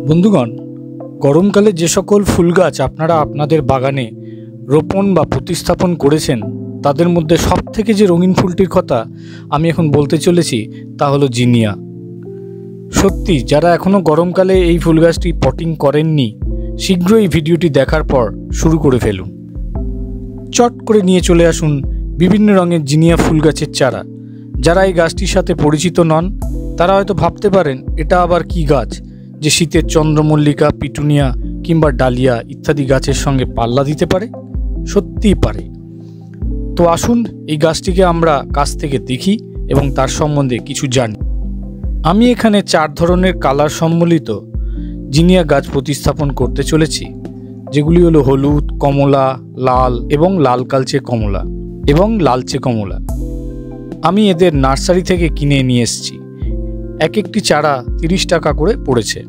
বন্ধুগণ, গরমকালে যে সকল ফুল গাছ আপনারা আপনাদের বাগানে রোপণ বা প্রতিস্থাপন করেছেন তাদের মধ্যে সবথেকে যে রঙিন ফুলটির কথা আমি এখন বলতে চলেছি তা হলো জিনিয়া। সত্যি যারা এখনও গরমকালে এই ফুল গাছটি পটিং করেননি শীঘ্রই ভিডিওটি দেখার পর শুরু করে ফেলুন। চট করে নিয়ে চলে আসুন বিভিন্ন রঙের জিনিয়া ফুল গাছের চারা। যারা এই গাছটির সাথে পরিচিত নন তারা হয়তো ভাবতে পারেন এটা আবার কি গাছ যে শীতের চন্দ্রমল্লিকা, পিটুনিয়া কিংবা ডালিয়া ইত্যাদি গাছের সঙ্গে পাল্লা দিতে পারে। সত্যিই পারে। তো আসুন এই গাছটিকে আমরা কাছ থেকে দেখি এবং তার সম্বন্ধে কিছু জানি। আমি এখানে 4 ধরনের কালার সম্বলিত জিনিয়া গাছ প্রতিস্থাপন করতে চলেছি, যেগুলি হলো হলুদ, কমলা, লাল এবং লাল কালচে কমলা এবং লালচে কমলা। আমি এদের নার্সারি থেকে কিনে নিয়ে এসেছি। এক একটি চারা 30 টাকা করে পড়েছে।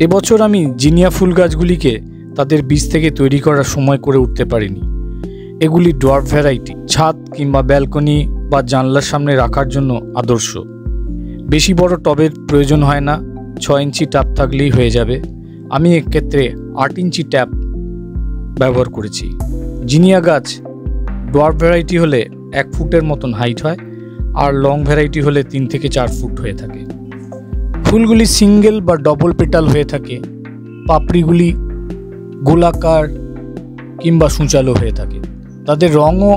এবছর আমি জিনিয়া ফুল গাছগুলিকে তাদের বীজ থেকে তৈরি করার সময় করে উঠতে পারিনি। এগুলি ডোয়ার্ফ ভ্যারাইটি, ছাদ কিংবা ব্যালকনি বা জানলার সামনে রাখার জন্য আদর্শ। বেশি বড় টবের প্রয়োজন হয় না, 6 ইঞ্চি ট্যাপ থাকলেই হয়ে যাবে। আমি এক্ষেত্রে 8 ইঞ্চি ট্যাপ ব্যবহার করেছি। জিনিয়া গাছ ডোয়ার্ফ ভ্যারাইটি হলে 1 ফুটের মতন হাইট হয়, আর লং ভ্যারাইটি হলে 3 থেকে 4 ফুট হয়ে থাকে। ফুলগুলি সিঙ্গেল বা ডবল পেটাল হয়ে থাকে। পাপড়িগুলি গোলাকার কিংবা সূচালো হয়ে থাকে। তাদের রঙও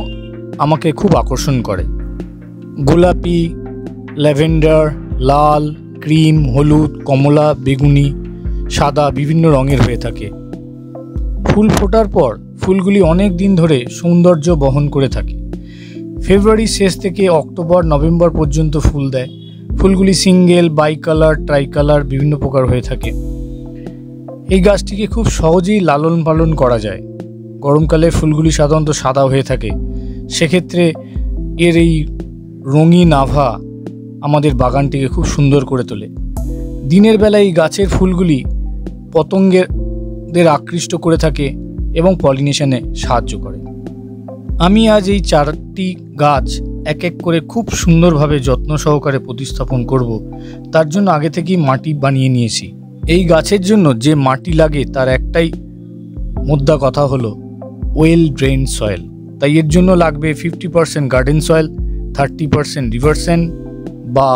আমাকে খুব আকর্ষণ করে। গোলাপি, ল্যাভেন্ডার, লাল, ক্রিম, হলুদ, কমলা, বেগুনি, সাদা বিভিন্ন রঙের হয়ে থাকে। ফুল ফোটার পর ফুলগুলি অনেক দিন ধরে সৌন্দর্য বহন করে থাকে। ফেব্রুয়ারির শেষ থেকে অক্টোবর নভেম্বর পর্যন্ত ফুল দেয়। ফুলগুলি single, bi colour, tri colour বিভিন্ন প্রকার হয়ে থাকে। এই গাছটিকে খুব সহজেই লালন পালন করা যায়। গরমকালে ফুলগুলি সাধারণত সাদা হয়ে থাকে, সেক্ষেত্রে এর এই রঙিন আভা আমাদের বাগানটিকে খুব সুন্দর করে তোলে। দিনের বেলায় এই গাছের ফুলগুলি পতঙ্গদের আকৃষ্ট করে থাকে এবং পলিনেশনে সাহায্য করে। আমি আজ এই 4টি গাছ এক এক করে খুব সুন্দরভাবে যত্ন সহকারে প্রতিস্থাপন করব। তার জন্য আগে থেকেই মাটি বানিয়ে নিয়েছি। এই গাছের জন্য যে মাটি লাগে তার একটাই মোদ্দা কথা হলো ওয়েল ড্রেন সয়েল। তাই এর জন্য লাগবে 50% গার্ডেন সয়েল, 30% রিভার স্যান্ড বা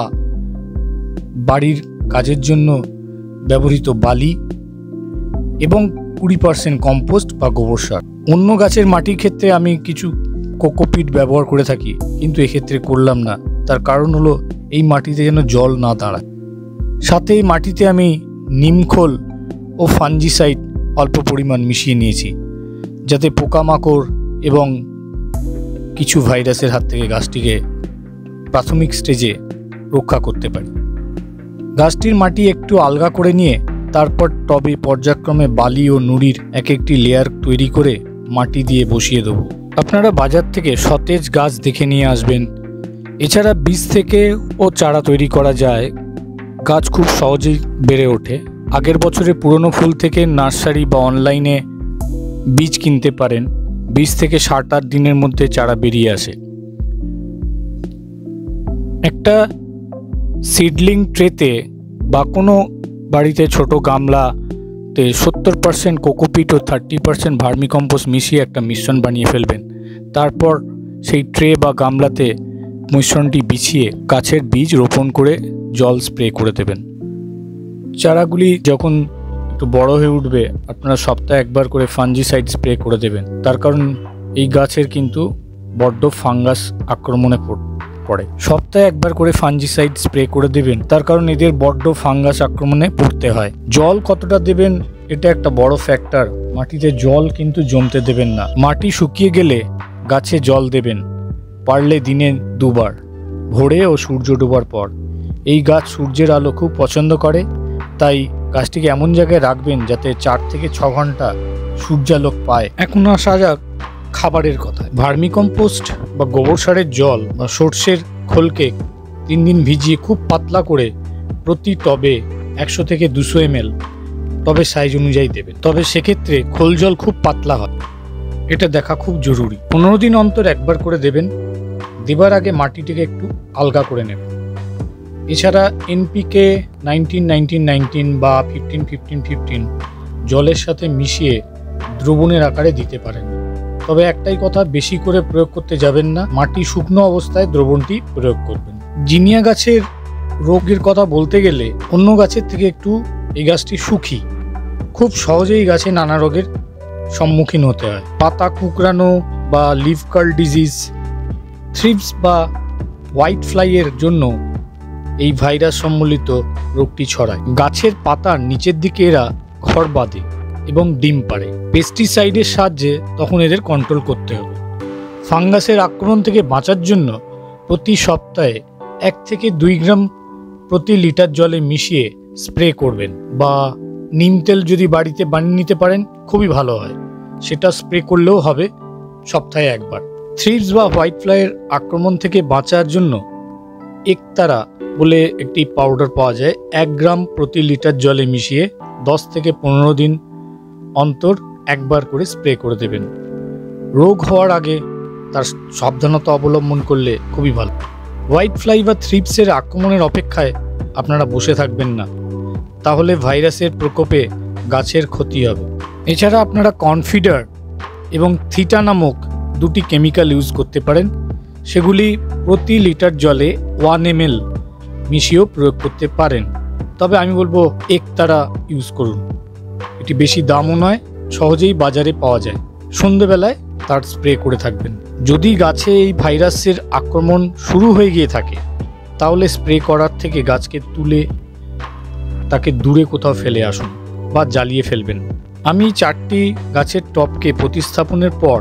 বাড়ির কাজের জন্য ব্যবহৃত বালি এবং 20% কম্পোস্ট বা গোবর সার। অন্য গাছের মাটির ক্ষেত্রে আমি কিছু কোকোপিট ব্যবহার করে থাকি, কিন্তু এক্ষেত্রে করলাম না। তার কারণ হলো এই মাটিতে যেন জল না দাঁড়ায়। সাথে এই মাটিতে আমি নিমখোল ও ফাঞ্জিসাইড অল্প পরিমাণ মিশিয়ে নিয়েছি, যাতে পোকামাকড় এবং কিছু ভাইরাসের হাত থেকে গাছটিকে প্রাথমিক স্টেজে রক্ষা করতে পারি। গাছটির মাটি একটু আলগা করে নিয়ে তারপর টবে পর্যায়ক্রমে বালি ও নুড়ির এক একটি লেয়ার তৈরি করে মাটি দিয়ে বসিয়ে দেবো। আপনারা বাজার থেকে সতেজ গাছ দেখে নিয়ে আসবেন। এছাড়া বীজ থেকে ও চারা তৈরি করা যায়। গাছ খুব সহজেই বেড়ে ওঠে। আগের বছরে পুরনো ফুল থেকে নার্সারি বা অনলাইনে বীজ কিনতে পারেন। বীজ থেকে 7-8 দিনের মধ্যে চারা বেরিয়ে আসে। একটা সিডলিং ট্রেতে বা কোনো বাড়িতে ছোট গামলাতে 70% কোকোপিট ও 30% ভার্মিকম্পোস্ট মিশিয়ে একটা মিশ্রণ বানিয়ে ফেলবেন। তারপর সেই ট্রে বা গামলাতে মিশ্রণটি বিছিয়ে গাছের বীজ রোপণ করে জল স্প্রে করে দেবেন। চারাগুলি যখন একটু বড় হয়ে উঠবে আপনারা সপ্তাহে একবার করে ফাঞ্জিসাইড স্প্রে করে দেবেন। তার কারণ এই গাছের কিন্তু বড্ড ফাঙ্গাস আক্রমণে পড়ে। সপ্তাহে একবার করে ফাঞ্জিসাইড স্প্রে করে দেবেন, তার কারণ এদের বড্ড ফাঙ্গাস আক্রমণে পড়তে হয়। জল কতটা দেবেন এটা একটা বড় ফ্যাক্টর। মাটিতে জল কিন্তু জমতে দেবেন না। মাটি শুকিয়ে গেলে গাছে জল দেবেন, পারলে দিনে 2 বার, ভোরে ও সূর্য ডোবার পর। এই গাছ সূর্যের আলো খুব পছন্দ করে, তাই গাছটিকে এমন জায়গায় রাখবেন যাতে 4 থেকে 6 ঘন্টা সূর্যালোক পায়। এখন আসা যাক খাবারের কথা। ভার্মিকম্পোস্ট বা গোবর সারের জল বা সর্ষের খোলকে 3 দিন ভিজিয়ে খুব পাতলা করে প্রতি টবে 100 থেকে 200 ml টবের সাইজ অনুযায়ী দেবেন। তবে সেক্ষেত্রে খোল জল খুব পাতলা হয়, এটা দেখা খুব জরুরি। 15 দিন অন্তর একবার করে দেবেন। দেবার আগে মাটিটিকে একটু আলগা করে নেবেন। এছাড়া এনপিকে 19-19-19 বা 15-15-15 জলের সাথে মিশিয়ে দ্রবণের আকারে দিতে পারেন। তবে একটাই কথা, বেশি করে প্রয়োগ করতে যাবেন না, মাটি শুকনো অবস্থায় দ্রবণটি প্রয়োগ করবেন। জিনিয়া গাছের রোগের কথা বলতে গেলে অন্য গাছের থেকে একটু এই গাছটি সুখী, খুব সহজেই গাছে নানা রোগের সম্মুখীন হতে হয়। পাতা কুঁকড়ানো বা লিফ কার্ল ডিজিজ, থ্রিপস বা হোয়াইট ফ্লাইয়ের জন্য এই ভাইরাস সম্বলিত রোগটি ছড়ায়। গাছের পাতার নিচের দিকে এরা ঘর বাঁধে এবং ডিম পাড়ে। পেস্টিসাইডের সাহায্যে তখন এদের কন্ট্রোল করতে হবে। ফাঙ্গাসের আক্রমণ থেকে বাঁচার জন্য প্রতি সপ্তাহে 1 থেকে 2 গ্রাম প্রতি লিটার জলে মিশিয়ে স্প্রে করবেন, বা নিম তেল যদি বাড়িতে বানিয়ে নিতে পারেন খুবই ভালো হয়, সেটা স্প্রে করলেও হবে সপ্তাহে একবার। থ্রিপস বা হোয়াইট ফ্লাইয়ের আক্রমণ থেকে বাঁচার জন্য একতারা বলে একটি পাউডার পাওয়া যায়, 1 গ্রাম প্রতি লিটার জলে মিশিয়ে 10 থেকে 15 দিন অন্তর একবার করে স্প্রে করে দেবেন। রোগ হওয়ার আগে তার সাবধানতা অবলম্বন করলে খুবই ভালো। হোয়াইট ফ্লাই বা থ্রিপসের আক্রমণের অপেক্ষায় আপনারা বসে থাকবেন না, তাহলে ভাইরাসের প্রকোপে গাছের ক্ষতি হবে। এছাড়া আপনারা কনফিডার এবং থিটা নামক 2টি কেমিক্যাল ইউজ করতে পারেন, সেগুলি প্রতি লিটার জলে 1 ml মিশিয়েও প্রয়োগ করতে পারেন। তবে আমি বলবো একতারা ইউজ করুন, এটি বেশি দামও নয়, সহজেই বাজারে পাওয়া যায়। সন্ধ্যেবেলায় তার স্প্রে করে থাকবেন। যদি গাছে এই ভাইরাসের আক্রমণ শুরু হয়ে গিয়ে থাকে তাহলে স্প্রে করার থেকে গাছকে তুলে তাকে দূরে কোথাও ফেলে আসুন বা জ্বালিয়ে ফেলবেন। আমি 4টি গাছের টবকে প্রতিস্থাপনের পর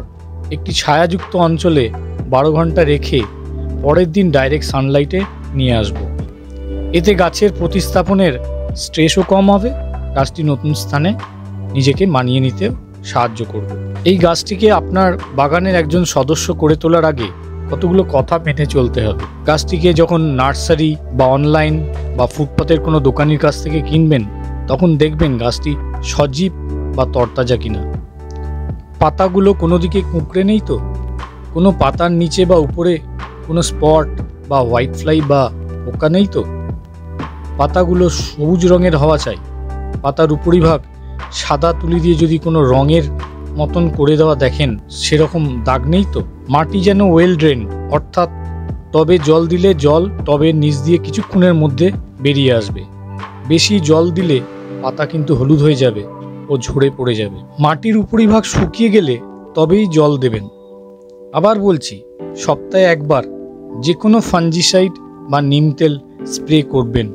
একটি ছায়াযুক্ত অঞ্চলে 12 ঘন্টা রেখে পরের দিন ডাইরেক্ট সানলাইটে নিয়ে আসব। এতে গাছের প্রতিস্থাপনের স্ট্রেসও কম হবে, গাছটি নতুন স্থানে নিজেকে মানিয়ে নিতে সাহায্য করবে। এই গাছটিকে আপনার বাগানের একজন সদস্য করে তোলার আগে কতগুলো কথা মেনে চলতে হবে। গাছটিকে যখন নার্সারি বা অনলাইন বা ফুটপাতের কোনো দোকানির কাছ থেকে কিনবেন তখন দেখবেন গাছটি সজীব বা তরতাজা কিনা। পাতাগুলো কোনো দিকে কুঁকড়ে নেই তো, কোনো পাতার নিচে বা উপরে কোনো স্পট বা হোয়াইট ফ্লাই বা পোকা নেই তো। পাতাগুলো সবুজ রঙের হওয়া চাই, পাতার উপরিভাগ সাদা তুলি দিয়ে যদি কোনো রঙের মতন করে দেওয়া দেখেন সেরকম দাগ নেই তো। মাটি যেন ওয়েল ড্রেন, অর্থাৎ টবে জল দিলে জল টবের নিচ দিয়ে কিছুক্ষণের মধ্যে বেরিয়ে আসবে। বেশি জল দিলে পাতা কিন্তু হলুদ হয়ে যাবে ও ঝরে পড়ে যাবে। মাটির উপরিভাগ শুকিয়ে গেলে তবেই জল দেবেন। আবার বলছি, সপ্তাহে একবার যে কোনো ফাঞ্জিসাইড বা নিম তেল স্প্রে করবেন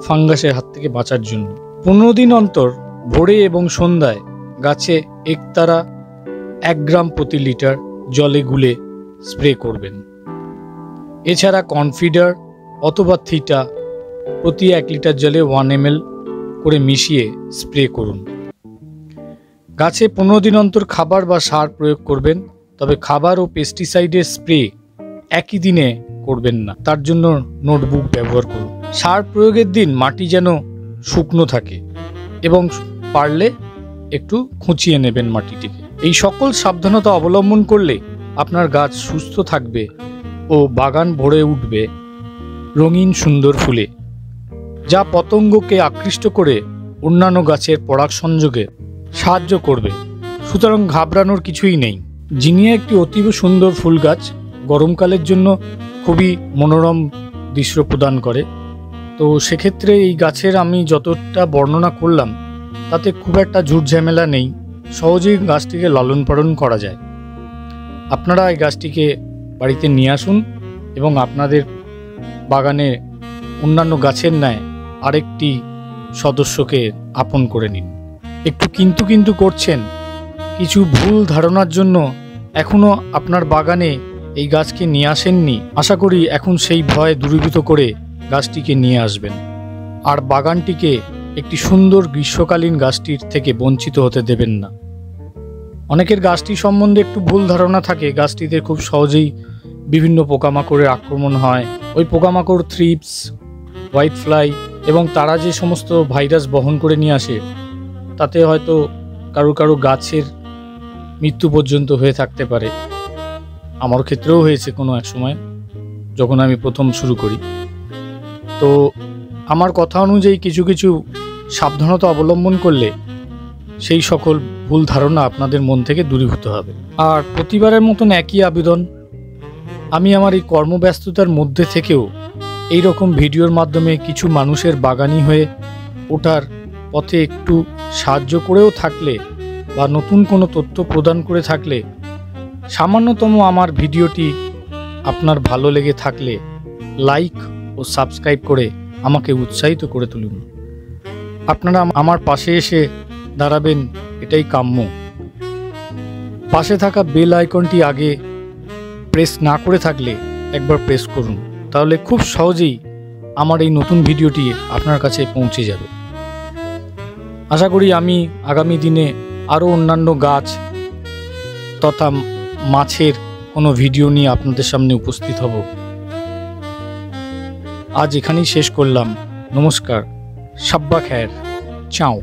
ফাঙ্গাসের হাত থেকে বাঁচার জন্য। 15 দিন অন্তর ভোরে এবং সন্ধ্যায় গাছে একতারা 1 গ্রাম প্রতি লিটার জলে গুলে স্প্রে করবেন। এছাড়া কনফিডার অথবা থিটা প্রতি 1 লিটার জলে 1 ml করে মিশিয়ে স্প্রে করুন। গাছে 15 দিন অন্তর খাবার বা সার প্রয়োগ করবেন, তবে খাবার ও পেস্টিসাইডের স্প্রে একই দিনে করবেন না, তার জন্য নোটবুক ব্যবহার করুন। সার প্রয়োগের দিন মাটি যেন শুকনো থাকে এবং পারলে একটু খুঁচিয়ে নেবেন মাটিটিকে। এই সকল সাবধানতা অবলম্বন করলে আপনার গাছ সুস্থ থাকবে ও বাগান ভরে উঠবে রঙিন সুন্দর ফুলে, যা পতঙ্গকে আকৃষ্ট করে অন্যান্য গাছের পরাগ সংযোগে সাহায্য করবে। সুতরাং ঘাবড়ানোর কিছুই নেই। জিনিয়া একটি অতীব সুন্দর ফুল গাছ, গরমকালের জন্য খুবই মনোরম দৃশ্য প্রদান করে। তো সেক্ষেত্রে এই গাছের আমি যতটা বর্ণনা করলাম তাতে খুব একটা ঝুট ঝামেলা নেই, সহজেই গাছটিকে লালন পালন করা যায়। আপনারা এই গাছটিকে বাড়িতে নিয়ে আসুন এবং আপনাদের বাগানে অন্যান্য গাছের ন্যায় আরেকটি সদস্যকে আপন করে নিন। একটু কিন্তু করছেন, কিছু ভুল ধারণার জন্য এখনও আপনার বাগানে এই গাছকে নিয়ে আসেননি। আশা করি এখন সেই ভয় দূরীভূত করে গাছটিকে নিয়ে আসবেন, আর বাগানটিকে একটি সুন্দর গ্রীষ্মকালীন গাছটির থেকে বঞ্চিত হতে দেবেন না। অনেকের গাছটি সম্বন্ধে একটু ভুল ধারণা থাকে, গাছটিতে খুব সহজেই বিভিন্ন পোকামাকড়ের আক্রমণ হয়। ওই পোকামাকড় থ্রিপস, হোয়াইট ফ্লাই এবং তারা যে সমস্ত ভাইরাস বহন করে নিয়ে আসে তাতে হয়তো কারো গাছের মৃত্যু পর্যন্ত হয়ে থাকতে পারে। আমার ক্ষেত্রেও হয়েছে কোনো এক সময় যখন আমি প্রথম শুরু করি। তো আমার কথা অনুযায়ী কিছু কিছু সাবধানতা অবলম্বন করলে সেই সকল ভুল ধারণা আপনাদের মন থেকে দূরীভূত হবে। আর প্রতিবারের মতন একই আবেদন, আমি আমার এই কর্মব্যস্ততার মধ্যে থেকেও এই রকম ভিডিওর মাধ্যমে কিছু মানুষের বাগানি হয়ে ওঠার পথে একটু সাহায্য করেও থাকলে বা নতুন কোনো তথ্য প্রদান করে থাকলে, সামান্যতম আমার ভিডিওটি আপনার ভালো লেগে থাকলে লাইক ও সাবস্ক্রাইব করে আমাকে উৎসাহিত করে তুলুন। আপনারা আমার পাশে এসে দাঁড়াবেন, এটাই কাম্য। পাশে থাকা বেল আইকনটি আগে প্রেস না করে থাকলে একবার প্রেস করুন, তাহলে খুব সহজেই আমার এই নতুন ভিডিওটি আপনার কাছে পৌঁছে যাবে। আশা করি আমি আগামী দিনে আরও অন্যান্য গাছ তথা মাছের কোনো ভিডিও নিয়ে আপনাদের সামনে উপস্থিত হব। আজ এখানেই শেষ করলাম। নমস্কার, সাব্বা খ্যার, চাও।